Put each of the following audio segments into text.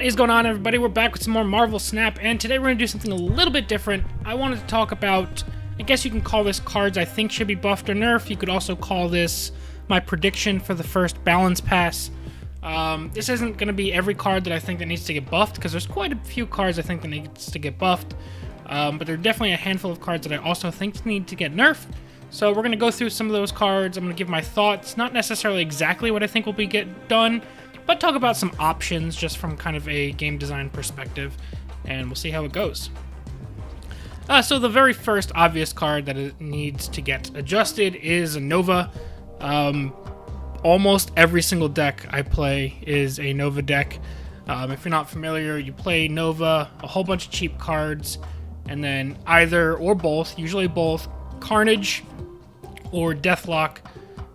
What is going on, everybody? We're back with some more Marvel Snap, and today we're going to do something a little bit different. I wanted to talk about, I guess you can call this cards I think should be buffed or nerfed. You could also call this my prediction for the first balance pass. This isn't going to be every card that I think that needs to get buffed, because there's quite a few cards I think that needs to get buffed. But there are definitely a handful of cards that I also think need to get nerfed. So we're going to go through some of those cards. I'm going to give my thoughts, not necessarily exactly what I think will be get done, but talk about some options just from kind of a game design perspective, and we'll see how it goes. So the very first obvious card that it needs to get adjusted is a Nova. Almost every single deck I play is a Nova deck. If you're not familiar, you play Nova, a whole bunch of cheap cards, and then either or both, usually both, Carnage or Deathlock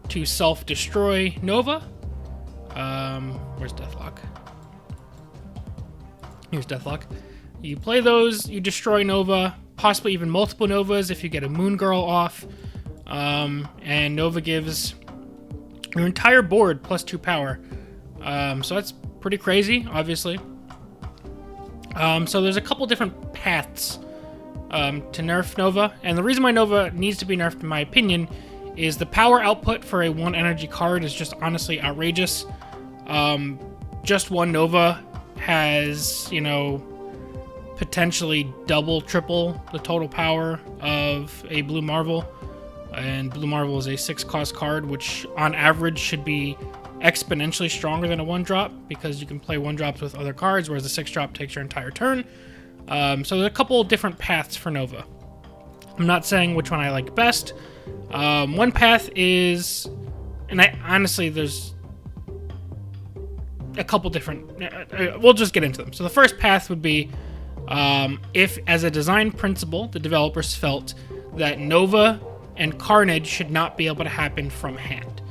to self-destroy Nova. Where's Deathlock? Here's Deathlock. You play those, you destroy Nova, possibly even multiple Novas if you get a Moon Girl off. And Nova gives your entire board +2 power. So that's pretty crazy, obviously. So there's a couple different paths to nerf Nova, and the reason why Nova needs to be nerfed, in my opinion, is the power output for a 1 energy card is just honestly outrageous. Just one Nova has, you know, potentially double, triple the total power of a Blue Marvel, and Blue Marvel is a 6-cost card, which on average should be exponentially stronger than a 1-drop, because you can play 1-drops with other cards, whereas the 6-drop takes your entire turn. So there's a couple different paths for Nova. I'm not saying which one I like best. One path is, and I honestly, there's a couple different, we'll just get into them. So the first path would be, if as a design principle, the developers felt that Nova and Carnage should not be able to happen from hand.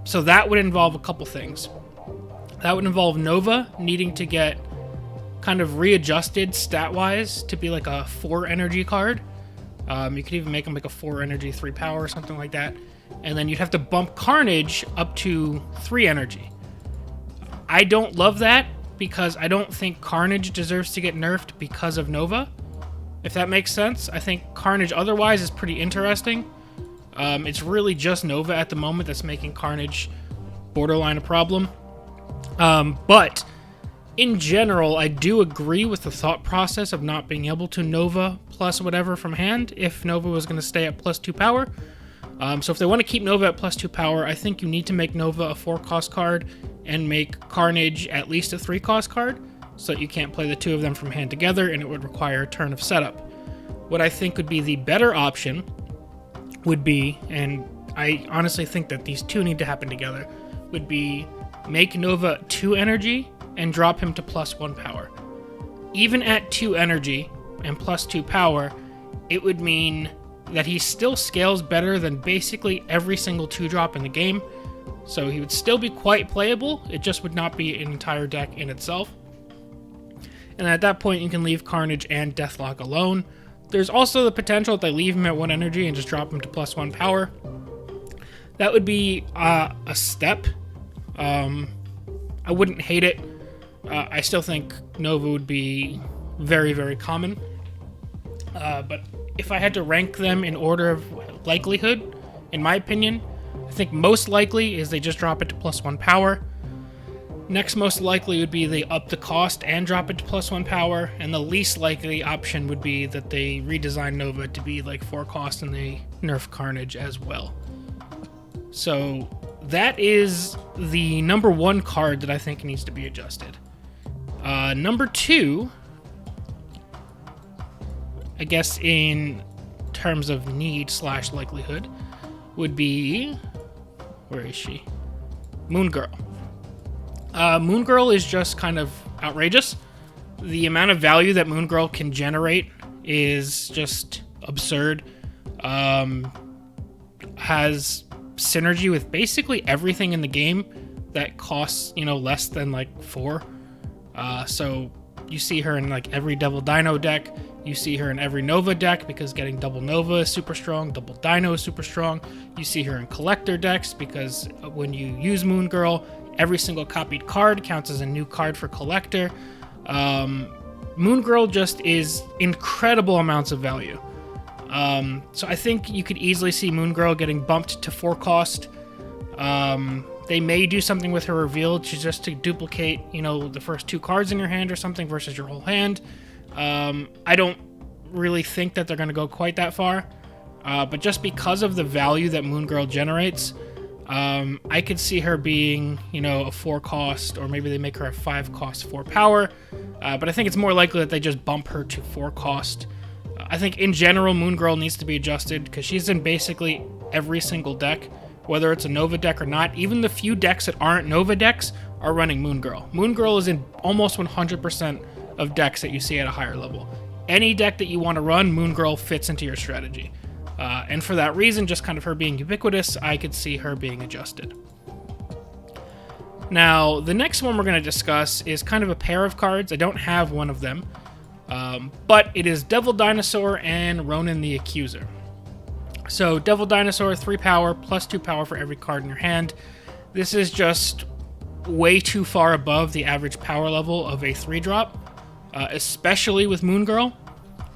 So that would involve a couple things. That would involve Nova needing to get kind of readjusted stat-wise to be like a 4 energy card. You could even make them like a 4 energy, 3 power, or something like that. And then you'd have to bump Carnage up to 3 energy. I don't love that, because I don't think Carnage deserves to get nerfed because of Nova, if that makes sense. I think Carnage otherwise is pretty interesting. It's really just Nova at the moment that's making Carnage borderline a problem. But in general, I do agree with the thought process of not being able to Nova plus whatever from hand if Nova was going to stay at +2 power. So if they want to keep Nova at +2 power, I think you need to make Nova a 4-cost card and make Carnage at least a 3-cost card, so that you can't play the two of them from hand together, and it would require a turn of setup. What I think would be the better option would be, and I honestly think that these two need to happen together, would be make Nova 2 energy and drop him to +1 power. Even at 2 energy and +2 power, it would mean that he still scales better than basically every single 2-drop in the game. So he would still be quite playable, it just would not be an entire deck in itself. And at that point, you can leave Carnage and Deathlock alone. There's also the potential that they leave him at 1 energy and just drop him to +1 power. That would be a step. I wouldn't hate it. I still think Nova would be very, very common. But if I had to rank them in order of likelihood, in my opinion, I think most likely is they just drop it to +1 power. Next most likely would be they up the cost and drop it to +1 power. And the least likely option would be that they redesign Nova to be like 4 cost and they nerf Carnage as well. So that is the number 1 card that I think needs to be adjusted. Number 2, I guess in terms of need/likelihood, would be, where is she? Moon Girl. Moon Girl is just kind of outrageous. The amount of value that Moon Girl can generate is just absurd. Has synergy with basically everything in the game that costs, you know, less than like 4. So you see her in like every Devil Dino deck. You see her in every Nova deck, because getting double Nova is super strong, double Dino is super strong. You see her in collector decks, because when you use Moon Girl, Every single copied card counts as a new card for Collector. Moon Girl just is incredible amounts of value. So I think you could easily see Moon Girl getting bumped to 4 cost. They may do something with her reveal just to duplicate, the first 2 cards in your hand or something versus your whole hand. I don't really think that they're going to go quite that far. But just because of the value that Moon Girl generates, I could see her being, a 4 cost, or maybe they make her a 5 cost 4 power. But I think it's more likely that they just bump her to 4 cost. I think in general, Moon Girl needs to be adjusted because she's in basically every single deck, whether it's a Nova deck or not. Even the few decks that aren't Nova decks are running Moon Girl. Moon Girl is in almost 100% of decks that you see at a higher level. Any deck that you want to run, Moon Girl fits into your strategy. And for that reason, just kind of her being ubiquitous, I could see her being adjusted. Now, the next one we're going to discuss is kind of a pair of cards. I don't have one of them. But it is Devil DInosaur and Ronin the Accuser. So Devil DInosaur, 3 power, plus 2 power for every card in your hand. This is just way too far above the average power level of a 3-drop, especially with Moon Girl.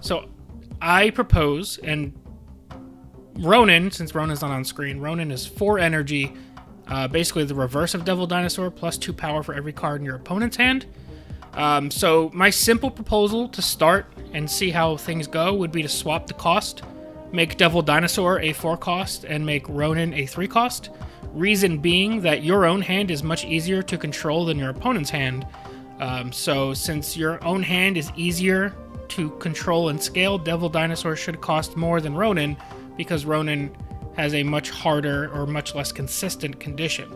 So I propose, and Ronin, since Ronin's not on screen, Ronin is 4 energy, basically the reverse of Devil DInosaur, plus 2 power for every card in your opponent's hand. So my simple proposal to start and see how things go would be to swap the cost, make Devil DInosaur a 4 cost, and make Ronin a 3 cost. Reason being that your own hand is much easier to control than your opponent's hand. So since your own hand is easier to control and scale, Devil DInosaur should cost more than Ronin, because Ronin has a much harder or much less consistent condition.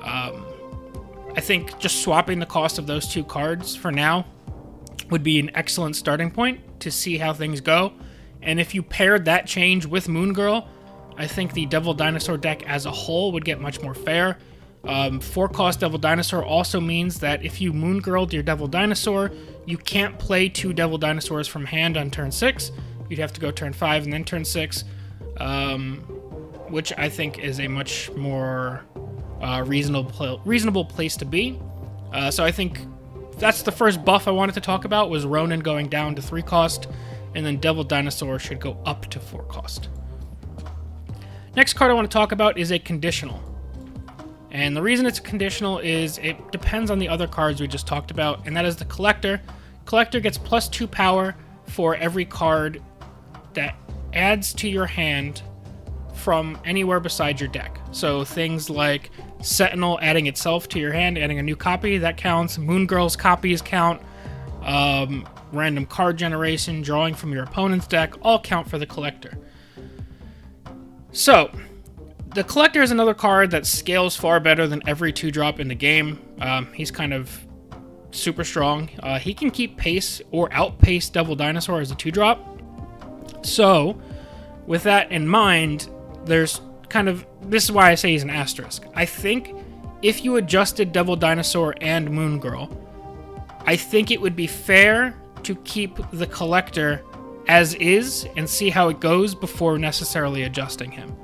I think just swapping the cost of those 2 cards for now would be an excellent starting point to see how things go. And if you paired that change with Moon Girl, I think the Devil DInosaur deck as a whole would get much more fair. 4 cost Devil DInosaur also means that if you Moon Girled your Devil DInosaur, you can't play 2 Devil DInosaurs from hand on turn 6. You'd have to go turn 5 and then turn 6, which I think is a much more reasonable place to be. So I think that's the first buff I wanted to talk about, was Ronin going down to 3 cost, and then Devil DInosaur should go up to 4 cost. Next card I want to talk about is a conditional. And the reason it's conditional is it depends on the other cards we just talked about, and that is the Collector. Collector gets plus 2 power for every card that adds to your hand from anywhere besides your deck. So things like Sentinel adding itself to your hand, adding a new copy, that counts. Moon Girl's copies count. Random card generation, drawing from your opponent's deck, all count for the Collector. So, the Collector is another card that scales far better than every 2-drop in the game. He's kind of super strong. He can keep pace or outpace Devil DInosaur as a 2-drop. So, with that in mind, there's this is why I say he's an asterisk. I think if you adjusted Devil DInosaur and Moon Girl, I think it would be fair to keep the Collector as is and see how it goes before necessarily adjusting him.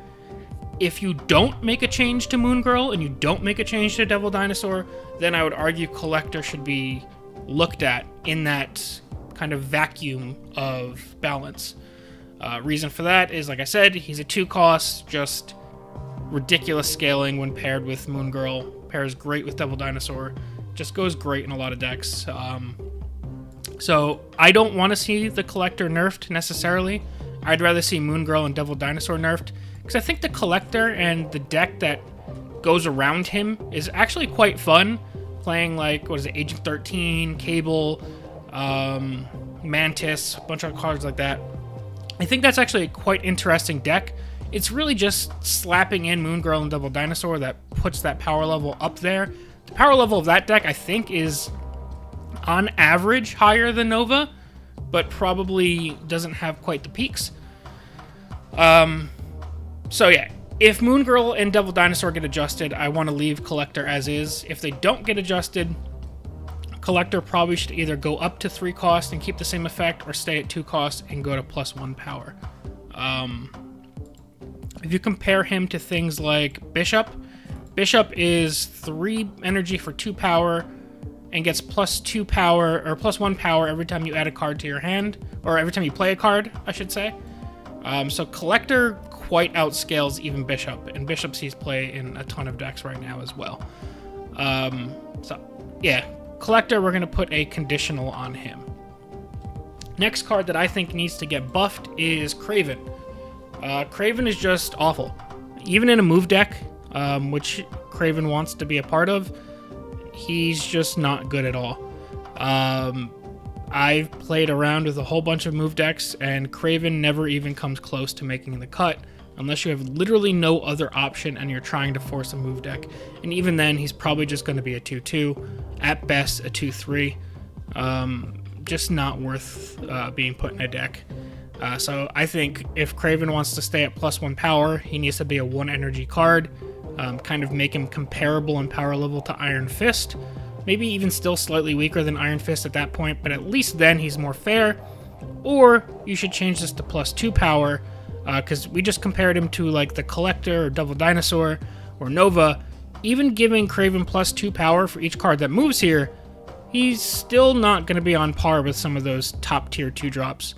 If you don't make a change to Moon Girl and you don't make a change to Devil DInosaur, then I would argue Collector should be looked at in that kind of vacuum of balance. Reason for that is, like I said, he's a 2 cost, just ridiculous scaling when paired with Moon Girl. Pairs great with Devil DInosaur. Just goes great in a lot of decks. So I don't want to see the Collector nerfed necessarily. I'd rather see Moon Girl and Devil DInosaur nerfed, because I think the Collector and the deck that goes around him is actually quite fun. Playing like, Agent 13, Cable, Mantis, a bunch of cards like that. I think that's actually a quite interesting deck. It's really just slapping in Moon Girl and Devil DInosaur that puts that power level up there. The power level of that deck, I think, is on average higher than Nova, but probably doesn't have quite the peaks. So yeah, if Moon Girl and Devil DInosaur get adjusted, I want to leave Collector as is. If they don't get adjusted, Collector probably should either go up to 3 cost and keep the same effect, or stay at 2 cost and go to plus 1 power. If you compare him to things like Bishop, Bishop is 3 energy for 2 power and gets +2 power, or +1 power every time you add a card to your hand, or every time you play a card, I should say. So Collector quite outscales even Bishop, and Bishop sees play in a ton of decks right now as well. So yeah, Collector, we're going to put a conditional on him. Next card that I think needs to get buffed is Kraven. Kraven is just awful. Even in a move deck, which Kraven wants to be a part of, he's just not good at all. I've played around with a whole bunch of move decks, and Kraven never even comes close to making the cut, unless you have literally no other option and you're trying to force a move deck. And even then, he's probably just going to be a 2-2, at best a 2-3. Just not worth being put in a deck. So I think if Kraven wants to stay at +1 power, he needs to be a 1 energy card, kind of make him comparable in power level to Iron Fist. Maybe even still slightly weaker than Iron Fist at that point, but at least then he's more fair. Or you should change this to +2 power, because we just compared him to like the Collector or Devil DInosaur or Nova. Even giving Kraven +2 power for each card that moves here, he's still not going to be on par with some of those top tier 2-drops.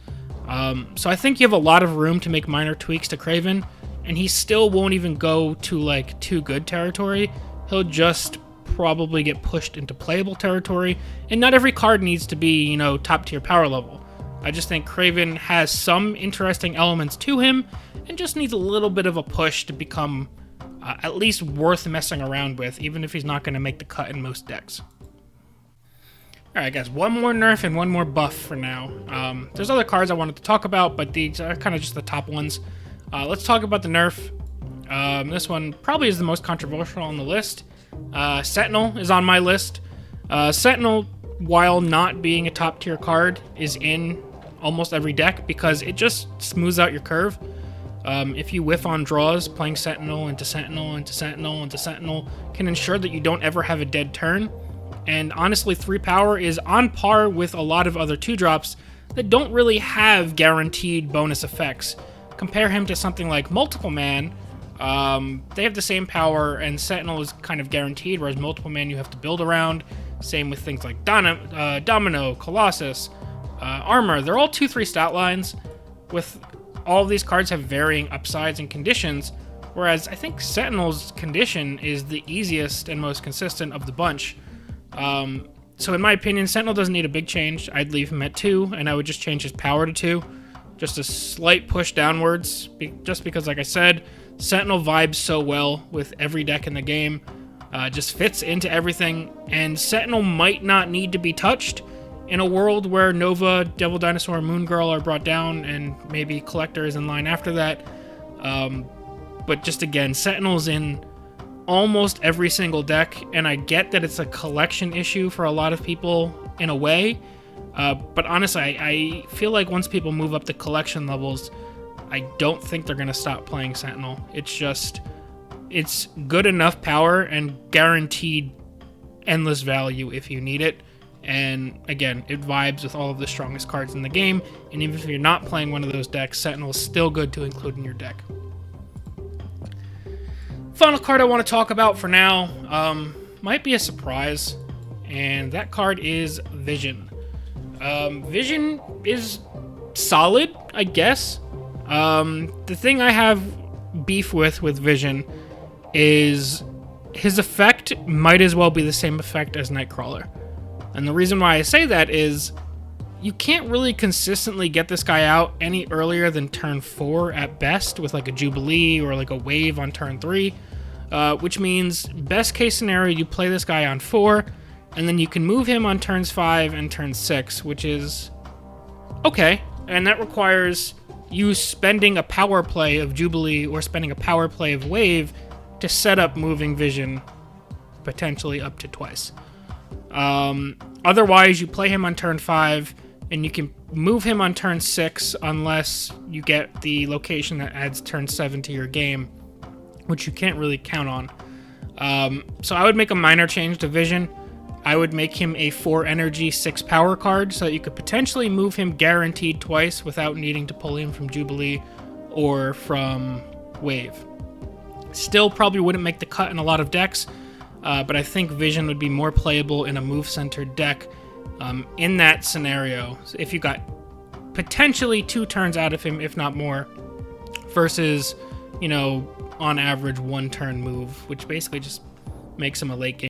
So I think you have a lot of room to make minor tweaks to Kraven, and he still won't even go to like too good territory. He'll just probably get pushed into playable territory, and not every card needs to be, you know, top tier power level. I just think Kraven has some interesting elements to him and just needs a little bit of a push to become at least worth messing around with, even if he's not going to make the cut in most decks. Alright guys, one more nerf and one more buff for now. There's other cards I wanted to talk about, but these are kind of just the top ones. Let's talk about the nerf. This one probably is the most controversial on the list. Sentinel is on my list. Sentinel, while not being a top tier card, is in almost every deck because it just smooths out your curve. If you whiff on draws, playing Sentinel into Sentinel into Sentinel into Sentinel can ensure that you don't ever have a dead turn. And honestly, 3 power is on par with a lot of other 2-drops that don't really have guaranteed bonus effects. Compare him to something like Multiple Man. They have the same power, and Sentinel is kind of guaranteed, whereas Multiple Man you have to build around. Same with things like Domino, Colossus, Armor. They're all 2-3 stat lines, with all of these cards have varying upsides and conditions, whereas I think Sentinel's condition is the easiest and most consistent of the bunch. So in my opinion, Sentinel doesn't need a big change. I'd leave him at 2, and I would just change his power to 2. Just a slight push downwards, just because, like I said, Sentinel vibes so well with every deck in the game. Just fits into everything, and Sentinel might not need to be touched in a world where Nova, Devil DInosaur, Moon Girl are brought down, and maybe Collector is in line after that. But just again, Sentinel's in almost every single deck, and I get that it's a collection issue for a lot of people in a way, but honestly, I feel like once people move up the collection levels, I don't think they're going to stop playing Sentinel. It's good enough power and guaranteed endless value if you need it, and again, it vibes with all of the strongest cards in the game, and even if you're not playing one of those decks, Sentinel is still good to include in your deck. Final card I want to talk about for now might be a surprise, and that card is Vision. Vision is solid, I guess. The thing I have beef with Vision is his effect might as well be the same effect as Nightcrawler. And the reason why I say that is you can't really consistently get this guy out any earlier than turn 4 at best with like a Jubilee or like a Wave on turn 3. Which means, best case scenario, you play this guy on 4, and then you can move him on turns 5 and turn 6, which is okay. And that requires you spending a power play of Jubilee or spending a power play of Wave to set up moving Vision potentially up to twice. Otherwise, you play him on turn 5, and you can move him on turn 6 unless you get the location that adds turn 7 to your game, which you can't really count on. So I would make a minor change to Vision. I would make him a 4 energy, 6 power card so that you could potentially move him guaranteed twice without needing to pull him from Jubilee or from Wave. Still probably wouldn't make the cut in a lot of decks, but I think Vision would be more playable in a move-centered deck in that scenario. So if you got potentially 2 turns out of him, if not more, versus, you know, on average 1 turn move, which basically just makes him a late game